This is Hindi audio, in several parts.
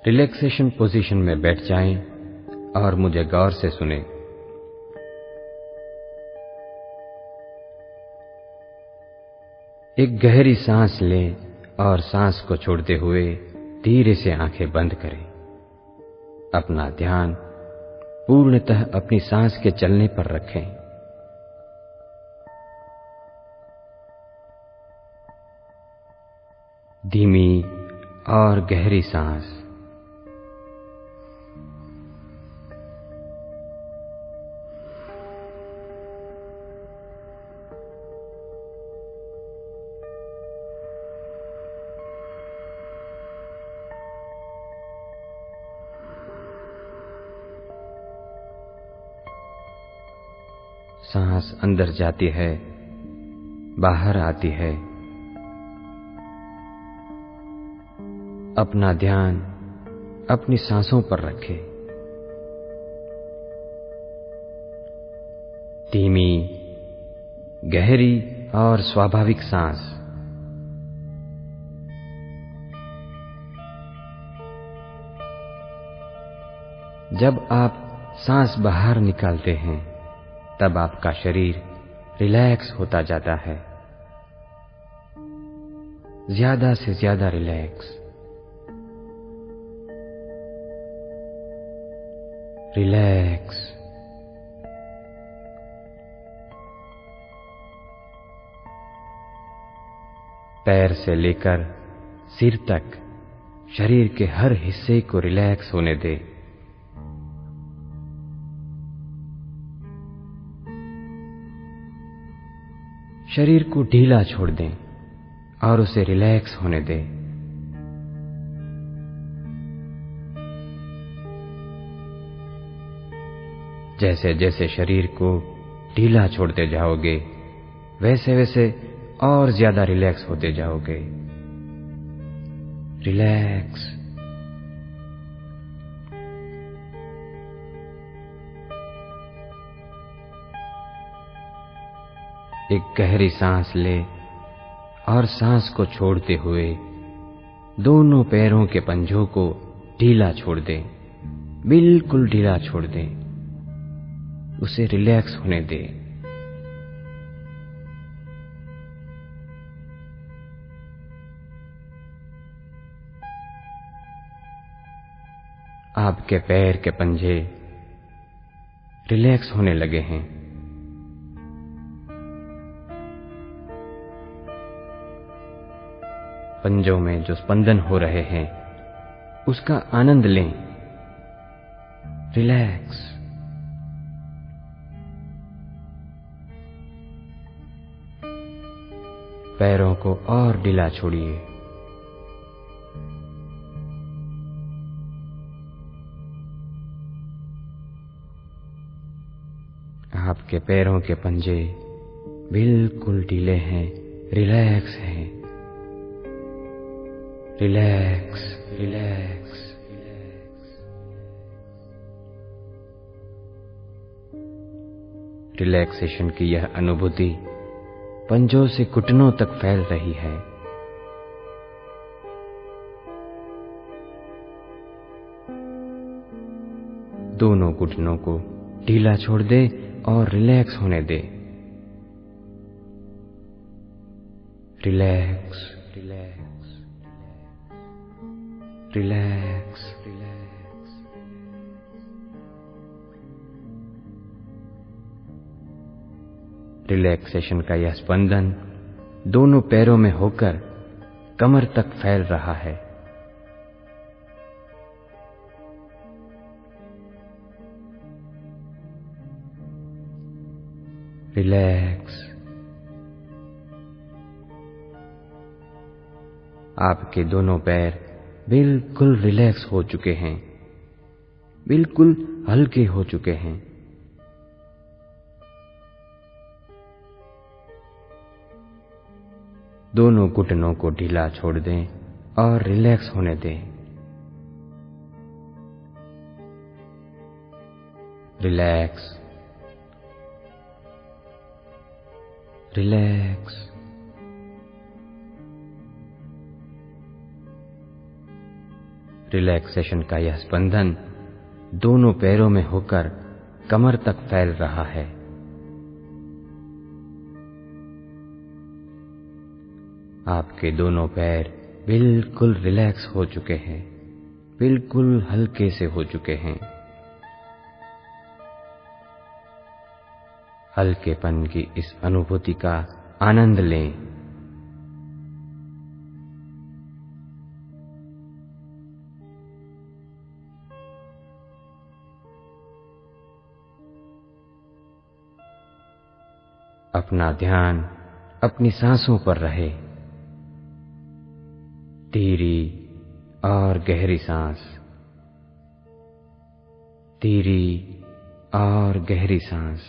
रिलैक्सेशन पोजीशन में बैठ जाएं और मुझे गौर से सुने। एक गहरी सांस लें और सांस को छोड़ते हुए धीरे से आंखें बंद करें। अपना ध्यान पूर्णतः अपनी सांस के चलने पर रखें। धीमी और गहरी सांस। सांस अंदर जाती है, बाहर आती है। अपना ध्यान अपनी सांसों पर रखें। धीमी, गहरी और स्वाभाविक सांस। जब आप सांस बाहर निकालते हैं तब आपका शरीर रिलैक्स होता जाता है, ज्यादा से ज्यादा रिलैक्स। रिलैक्स। पैर से लेकर सिर तक शरीर के हर हिस्से को रिलैक्स होने दें। शरीर को ढीला छोड़ दें और उसे रिलैक्स होने दें। जैसे जैसे शरीर को ढीला छोड़ते जाओगे वैसे वैसे और ज्यादा रिलैक्स होते जाओगे। रिलैक्स। एक गहरी सांस ले और सांस को छोड़ते हुए दोनों पैरों के पंजों को ढीला छोड़ दें, बिल्कुल ढीला छोड़ दें। उसे रिलैक्स होने दें। आपके पैर के पंजे रिलैक्स होने लगे हैं। पंजों में जो स्पंदन हो रहे हैं उसका आनंद लें। रिलैक्स। पैरों को और ढीला छोड़िए। आपके पैरों के पंजे बिल्कुल ढीले हैं, रिलैक्स हैं। Relax, relax, relax. रिलैक्सेशन की यह अनुभूति पंजों से घुटनों तक फैल रही है। दोनों घुटनों को ढीला छोड़ दे और रिलैक्स होने दे। Relax, relax, relax, relax. Relaxation का यह स्पंदन दोनों पैरों में होकर कमर तक फैल रहा है। रिलैक्स। आपके दोनों पैर बिल्कुल रिलैक्स हो चुके हैं, बिल्कुल हल्के हो चुके हैं। दोनों घुटनों को ढीला छोड़ दें और रिलैक्स होने दें। रिलैक्स, रिलैक्स, रिलैक्सेशन का यह स्पंदन दोनों पैरों में होकर कमर तक फैल रहा है। आपके दोनों पैर बिल्कुल रिलैक्स हो चुके हैं, बिल्कुल हल्के से हो चुके हैं। हल्केपन की इस अनुभूति का आनंद लें। अपना ध्यान अपनी सांसों पर रहे। धीरी और गहरी सांस, धीरी और गहरी सांस।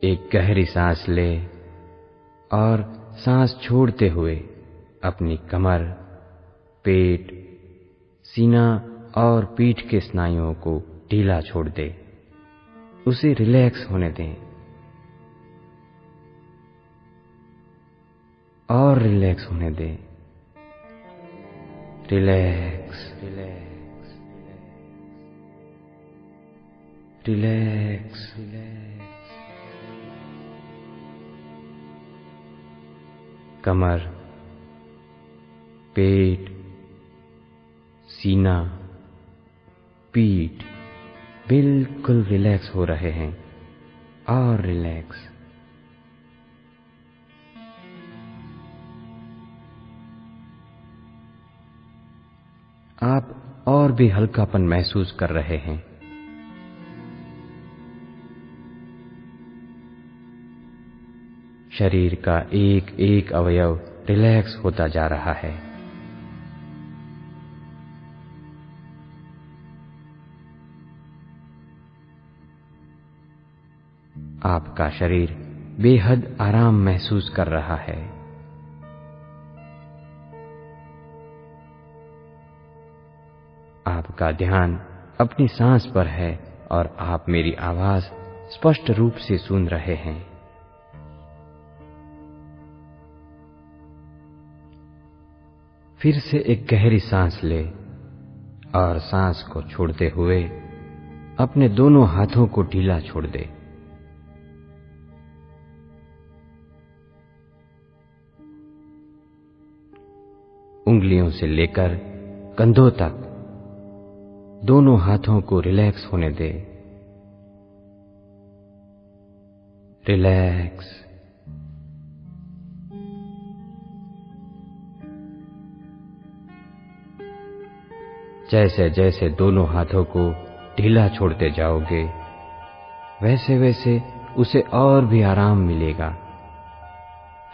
एक गहरी सांस ले और सांस छोड़ते हुए अपनी कमर, पेट, सीना और पीठ के स्नायुओं को ढीला छोड़ दे। उसे रिलैक्स होने दें और रिलैक्स होने दें। Relax, relax, relax, relax. कमर, पेट, सीना, पीठ बिल्कुल रिलैक्स हो रहे हैं और रिलैक्स। आप और भी हल्कापन महसूस कर रहे हैं। शरीर का एक एक अवयव रिलैक्स होता जा रहा है। आपका शरीर बेहद आराम महसूस कर रहा है। आपका ध्यान अपनी सांस पर है और आप मेरी आवाज स्पष्ट रूप से सुन रहे हैं। फिर से एक गहरी सांस ले और सांस को छोड़ते हुए अपने दोनों हाथों को ढीला छोड़ दे। उंगलियों से लेकर कंधों तक दोनों हाथों को रिलैक्स होने दे। रिलैक्स, जैसे जैसे दोनों हाथों को ढीला छोड़ते जाओगे वैसे वैसे उसे और भी आराम मिलेगा।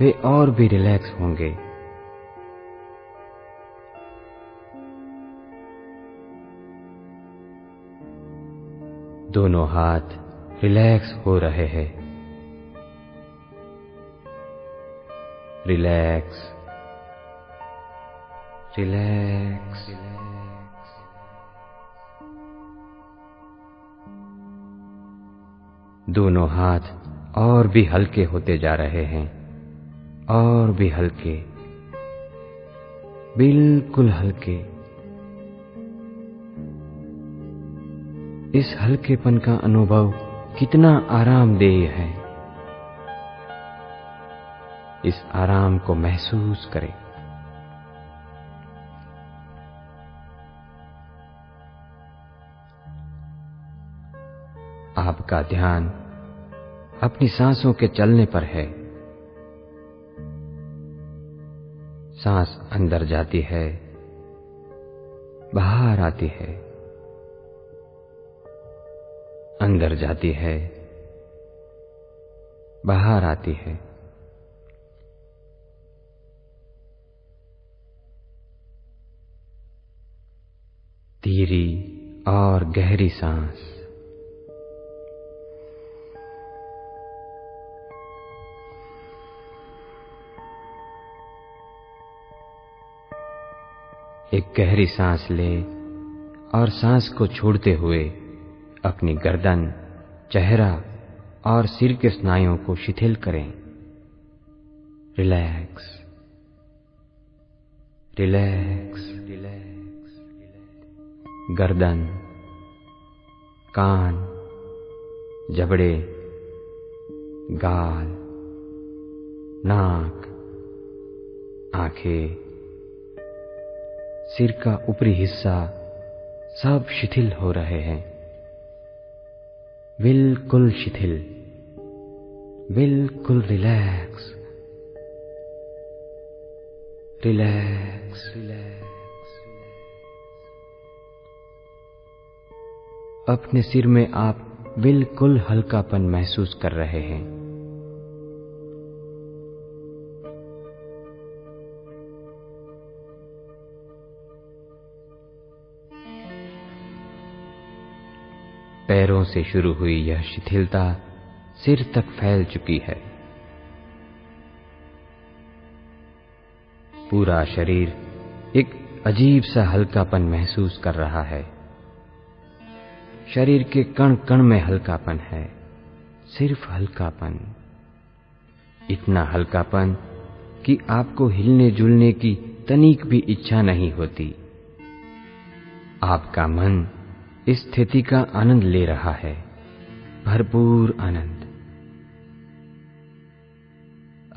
वे और भी रिलैक्स होंगे। दोनों हाथ रिलैक्स हो रहे हैं। Relax, relax, relax. दोनों हाथ और भी हल्के होते जा रहे हैं, और भी हल्के, बिल्कुल हल्के। इस हल्केपन का अनुभव कितना आरामदेह है। इस आराम को महसूस करें। आपका ध्यान अपनी सांसों के चलने पर है। सांस अंदर जाती है, बाहर आती है, अंदर जाती है, बाहर आती है। धीरी और गहरी सांस। एक गहरी सांस ले और सांस को छोड़ते हुए अपनी गर्दन चेहरा और सिर के स्नायुओं को शिथिल करें। Relax, relax, relax. गर्दन, कान, जबड़े, गाल, नाक, आंखें, सिर का ऊपरी हिस्सा सब शिथिल हो रहे हैं। बिल्कुल शिथिल, बिल्कुल रिलैक्स, रिलैक्स, रिलैक्स। अपने सिर में आप बिल्कुल हल्कापन महसूस कर रहे हैं। पैरों से शुरू हुई यह शिथिलता सिर तक फैल चुकी है। पूरा शरीर एक अजीब सा हल्कापन महसूस कर रहा है। शरीर के कण कण में हल्कापन है, सिर्फ हल्कापन। इतना हल्कापन कि आपको हिलने जुलने की तनिक भी इच्छा नहीं होती। आपका मन इस स्थिति का आनंद ले रहा है, भरपूर आनंद।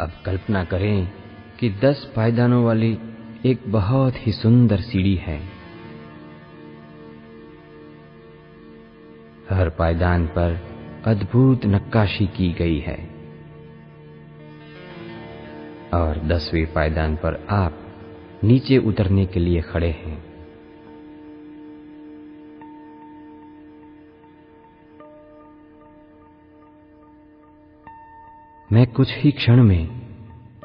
अब कल्पना करें कि 10 पायदानों वाली एक बहुत ही सुंदर सीढ़ी है। हर पायदान पर अद्भुत नक्काशी की गई है और 10वें पायदान पर आप नीचे उतरने के लिए खड़े हैं। मैं कुछ ही क्षण में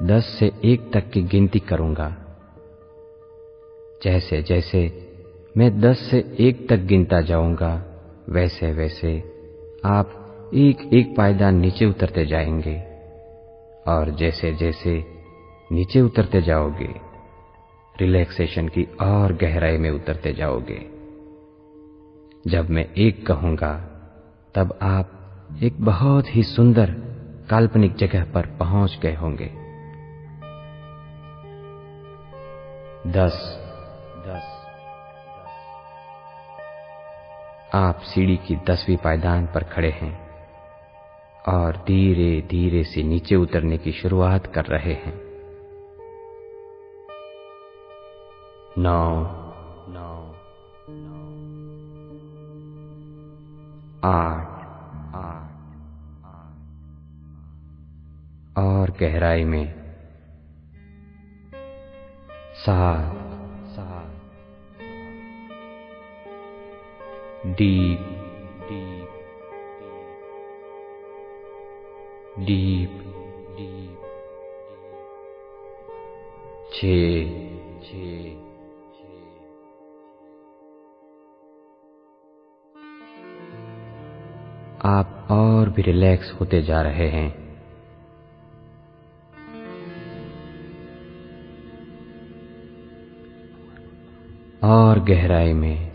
10 से 1 तक की गिनती करूंगा। जैसे जैसे मैं 10 से 1 तक गिनता जाऊंगा, वैसे वैसे आप एक एक पायदान नीचे उतरते जाएंगे और जैसे जैसे नीचे उतरते जाओगे, रिलैक्सेशन की और गहराई में उतरते जाओगे। जब मैं 1 कहूंगा, तब आप एक बहुत ही सुंदर काल्पनिक जगह पर पहुंच गए होंगे। 10, 10। आप सीढ़ी की 10वीं पायदान पर खड़े हैं और धीरे धीरे से नीचे उतरने की शुरुआत कर रहे हैं। 9, 8, और गहराई में 7, डीप, डीप, 6, आप और भी रिलैक्स होते जा रहे हैं। और गहराई में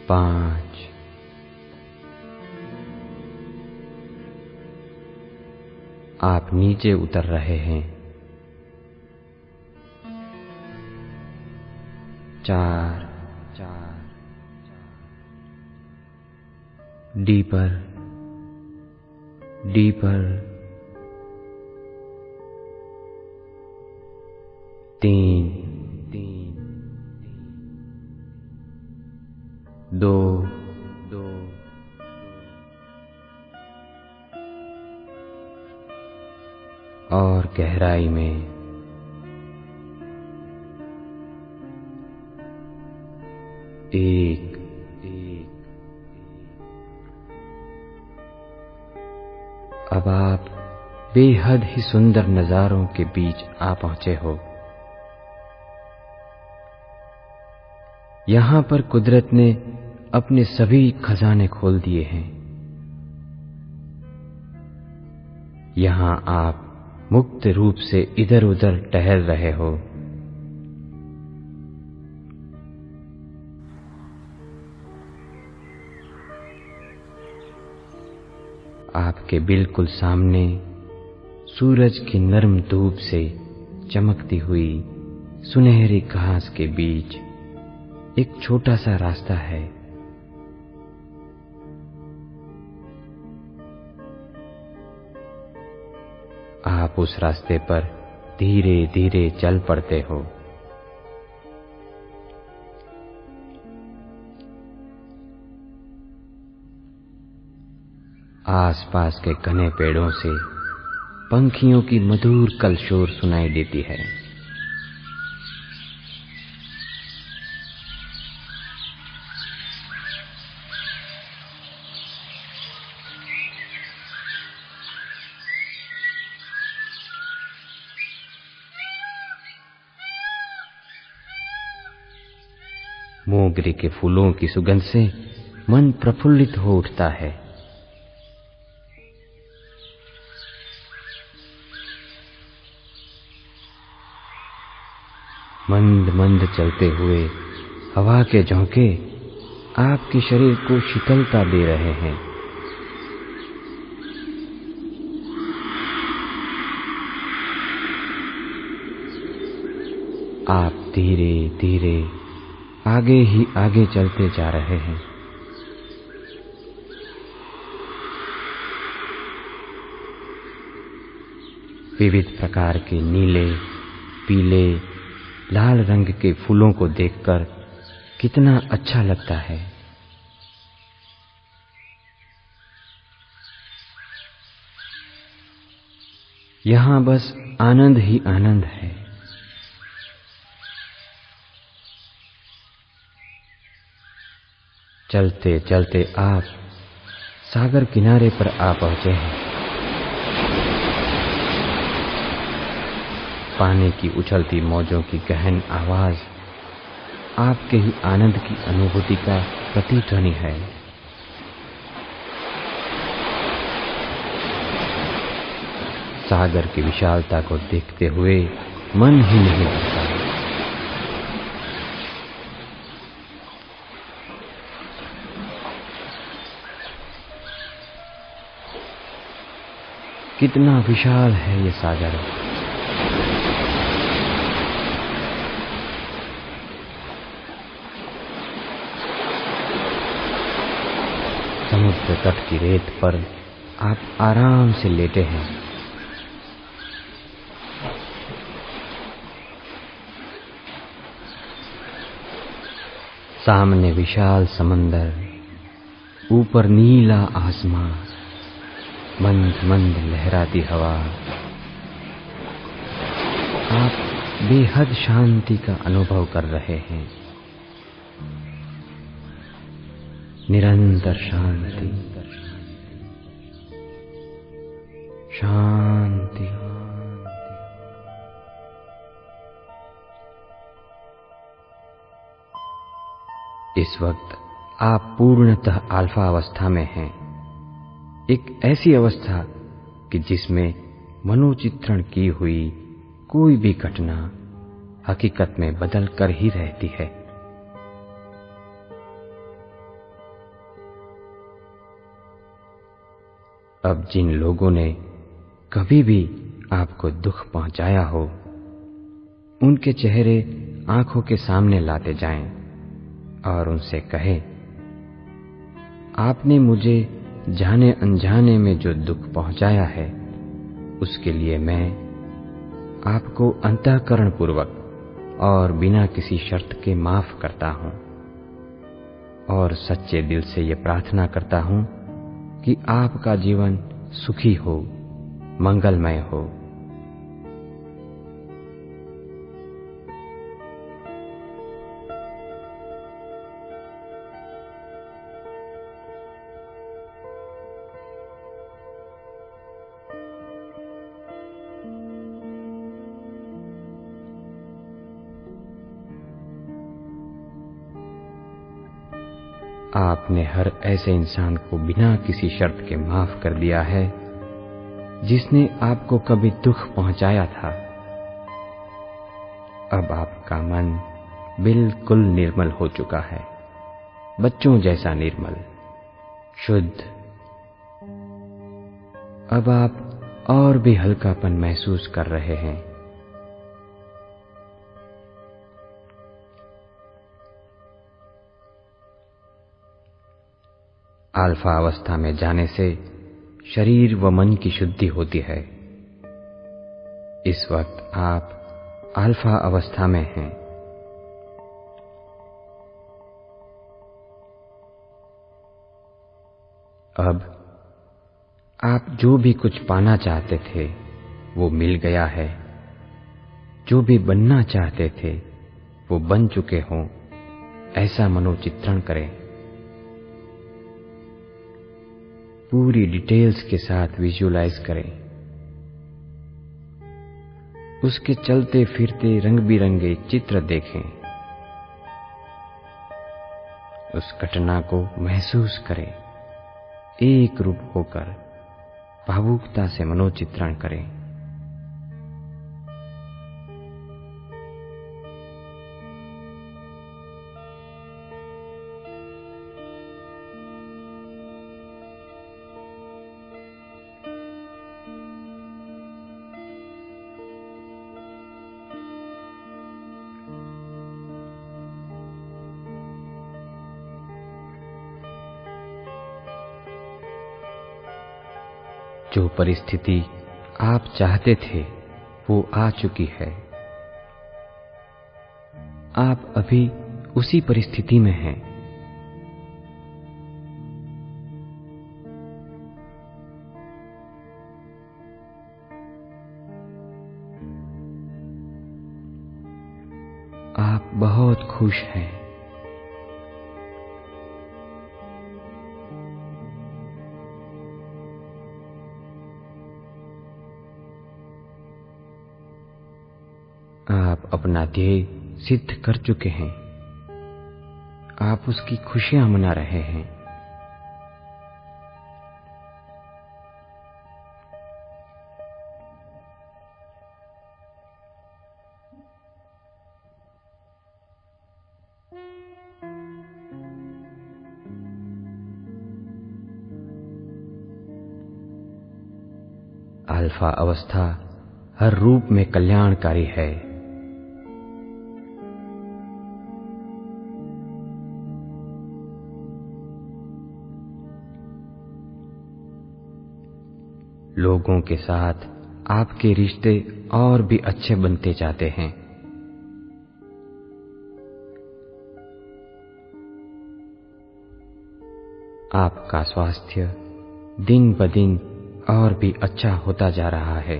5, आप नीचे उतर रहे हैं। 4, डीपर, डीपर। 3, 2, और गहराई में 1। अब आप बेहद ही सुंदर नजारों के बीच आ पहुंचे हो। यहां पर कुदरत ने अपने सभी खजाने खोल दिए हैं। यहां आप मुक्त रूप से इधर उधर टहल रहे हो। आपके बिल्कुल सामने सूरज की नर्म धूप से चमकती हुई सुनहरी घास के बीच एक छोटा सा रास्ता है। आप उस रास्ते पर धीरे धीरे चल पड़ते हो। आसपास के घने पेड़ों से पंखियों की मधुर कलशोर सुनाई देती है। मोगरे के फूलों की सुगंध से मन प्रफुल्लित हो उठता है। मंद मंद चलते हुए हवा के झोंके आपके शरीर को शीतलता दे रहे हैं। आप धीरे धीरे आगे ही आगे चलते जा रहे हैं। विविध प्रकार के नीले, पीले, लाल रंग के फूलों को देखकर कितना अच्छा लगता है। यहां बस आनंद ही आनंद है। चलते चलते आप सागर किनारे पर आ पहुंचे हैं। पानी की उछलती मौजों की गहन आवाज आपके ही आनंद की अनुभूति का प्रतिध्वनि है। सागर की विशालता को देखते हुए मन ही नहीं भरता। कितना विशाल है ये सागर। समुद्र तट की रेत पर आप आराम से लेटे हैं। सामने विशाल समंदर, ऊपर नीला आसमां, मंद मंद लहराती हवा। आप बेहद शांति का अनुभव कर रहे हैं। निरंतर शांति, शांति। इस वक्त आप पूर्णतः अल्फा अवस्था में हैं। एक ऐसी अवस्था कि जिसमें मनोचित्रण की हुई कोई भी घटना हकीकत में बदल कर ही रहती है। अब जिन लोगों ने कभी भी आपको दुख पहुंचाया हो, उनके चेहरे आंखों के सामने लाते जाएं और उनसे कहें, आपने मुझे जाने अनजाने में जो दुख पहुंचाया है, उसके लिए मैं आपको अंतःकरण पूर्वक और बिना किसी शर्त के माफ करता हूं और सच्चे दिल से ये प्रार्थना करता हूं कि आपका जीवन सुखी हो, मंगलमय हो। आपने हर ऐसे इंसान को बिना किसी शर्त के माफ कर दिया है जिसने आपको कभी दुख पहुंचाया था। अब आपका मन बिल्कुल निर्मल हो चुका है, बच्चों जैसा निर्मल, शुद्ध। अब आप और भी हल्कापन महसूस कर रहे हैं। अल्फा अवस्था में जाने से शरीर व मन की शुद्धि होती है। इस वक्त आप अल्फा अवस्था में हैं। अब आप जो भी कुछ पाना चाहते थे वो मिल गया है। जो भी बनना चाहते थे वो बन चुके हों, ऐसा मनोचित्रण करें। पूरी डिटेल्स के साथ विजुअलाइज करें। उसके चलते फिरते रंग बिरंगे चित्र देखें। उस घटना को महसूस करें। एक रूप होकर भावुकता से मनोचित्रण करें। जो परिस्थिति आप चाहते थे वो आ चुकी है। आप अभी उसी परिस्थिति में हैं। आप बहुत खुश हैं। आप अपना ध्येय सिद्ध कर चुके हैं। आप उसकी खुशियां मना रहे हैं। अल्फा अवस्था हर रूप में कल्याणकारी है। लोगों के साथ आपके रिश्ते और भी अच्छे बनते जाते हैं। आपका स्वास्थ्य दिन ब दिन और भी अच्छा होता जा रहा है।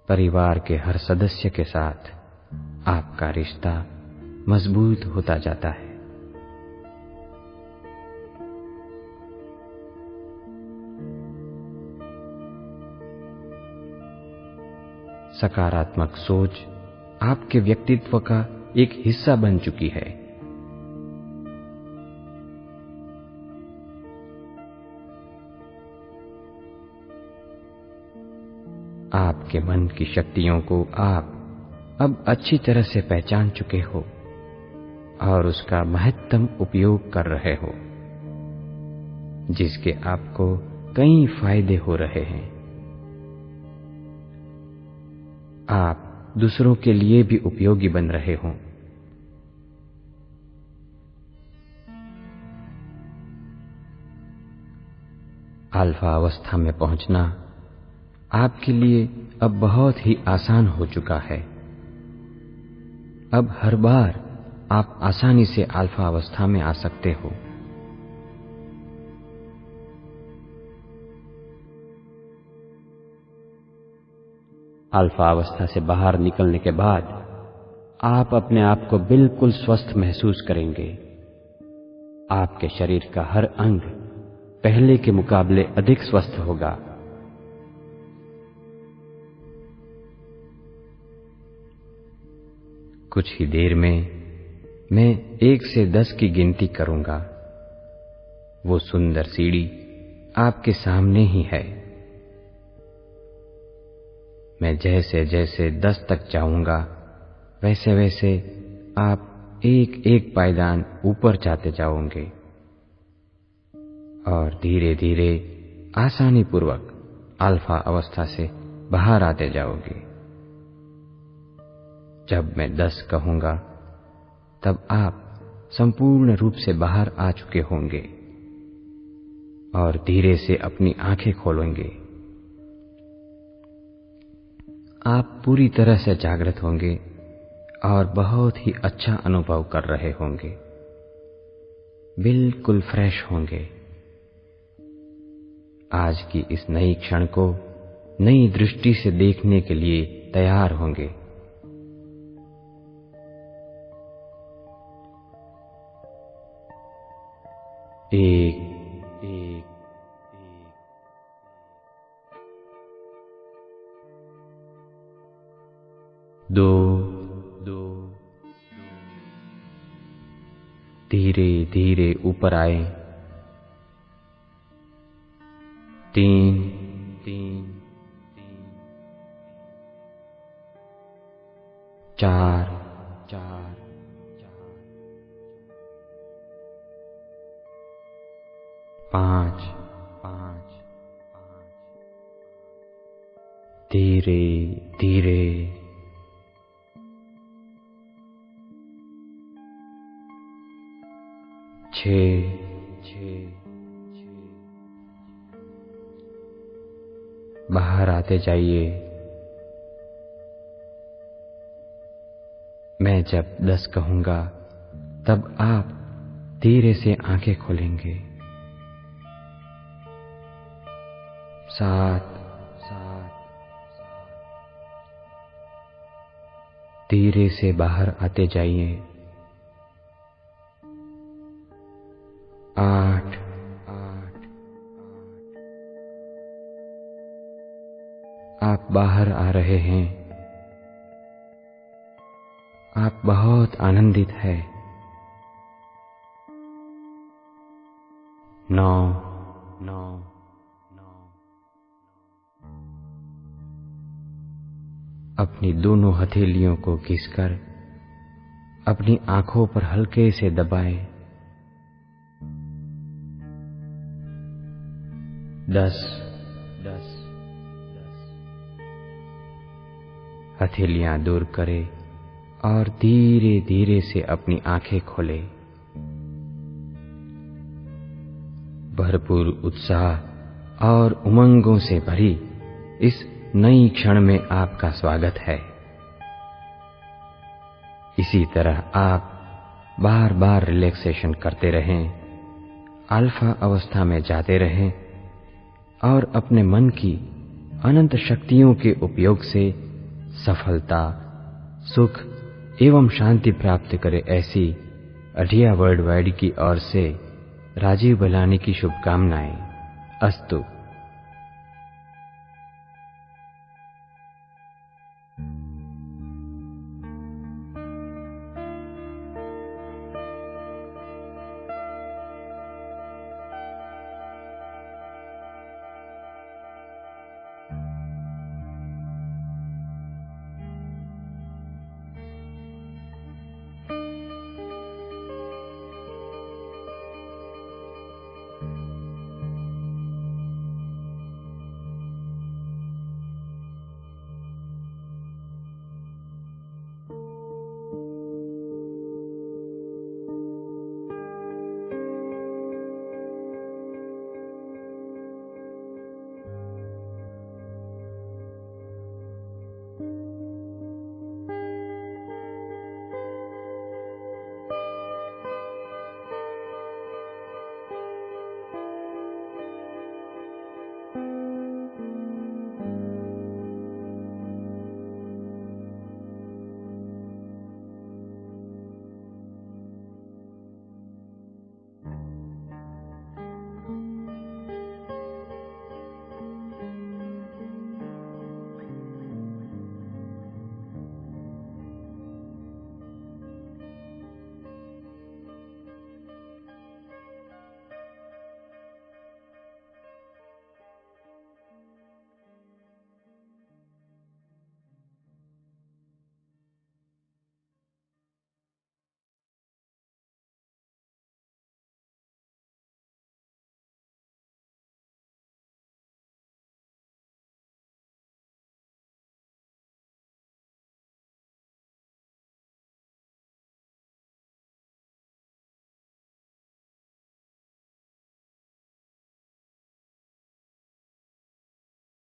परिवार के हर सदस्य के साथ आपका रिश्ता मजबूत होता जाता है। सकारात्मक सोच आपके व्यक्तित्व का एक हिस्सा बन चुकी है। आपके मन की शक्तियों को आप अब अच्छी तरह से पहचान चुके हो और उसका महत्तम उपयोग कर रहे हो, जिसके आपको कई फायदे हो रहे हैं। आप दूसरों के लिए भी उपयोगी बन रहे हो। अल्फा अवस्था में पहुंचना आपके लिए अब बहुत ही आसान हो चुका है। अब हर बार आप आसानी से अल्फा अवस्था में आ सकते हो। अल्फा अवस्था से बाहर निकलने के बाद आप अपने आप को बिल्कुल स्वस्थ महसूस करेंगे। आपके शरीर का हर अंग पहले के मुकाबले अधिक स्वस्थ होगा। कुछ ही देर में मैं 1 से 10 की गिनती करूंगा। वो सुंदर सीढ़ी आपके सामने ही है। मैं जैसे जैसे 10 तक जाऊंगा वैसे वैसे आप एक एक पायदान ऊपर जाते जाओगे और धीरे धीरे आसानी पूर्वक अल्फा अवस्था से बाहर आते जाओगे। जब मैं 10 कहूंगा तब आप संपूर्ण रूप से बाहर आ चुके होंगे और धीरे से अपनी आंखें खोलेंगे। आप पूरी तरह से जागृत होंगे और बहुत ही अच्छा अनुभव कर रहे होंगे, बिल्कुल फ्रेश होंगे। आज की इस नई क्षण को नई दृष्टि से देखने के लिए तैयार होंगे। एक दो धीरे धीरे ऊपर आए। 3 4 5 धीरे धीरे 6 बाहर आते जाइए। मैं जब 10 कहूंगा तब आप धीरे से आंखें खोलेंगे। 7 धीरे से बाहर आते जाइए। 8 आप बाहर आ रहे हैं। आप बहुत आनंदित हैं। 9 अपनी दोनों हथेलियों को घिसकर अपनी आंखों पर हल्के से दबाएं। 10 हथेलियां दूर करें और धीरे धीरे से अपनी आंखें खोलें। भरपूर उत्साह और उमंगों से भरी इस नई क्षण में आपका स्वागत है। इसी तरह आप बार बार रिलैक्सेशन करते रहें, अल्फा अवस्था में जाते रहें और अपने मन की अनंत शक्तियों के उपयोग से सफलता, सुख एवं शांति प्राप्त करे। ऐसी अढ़िया वर्ल्ड वाइड की ओर से राजीव बलानी की शुभकामनाएं। अस्तु।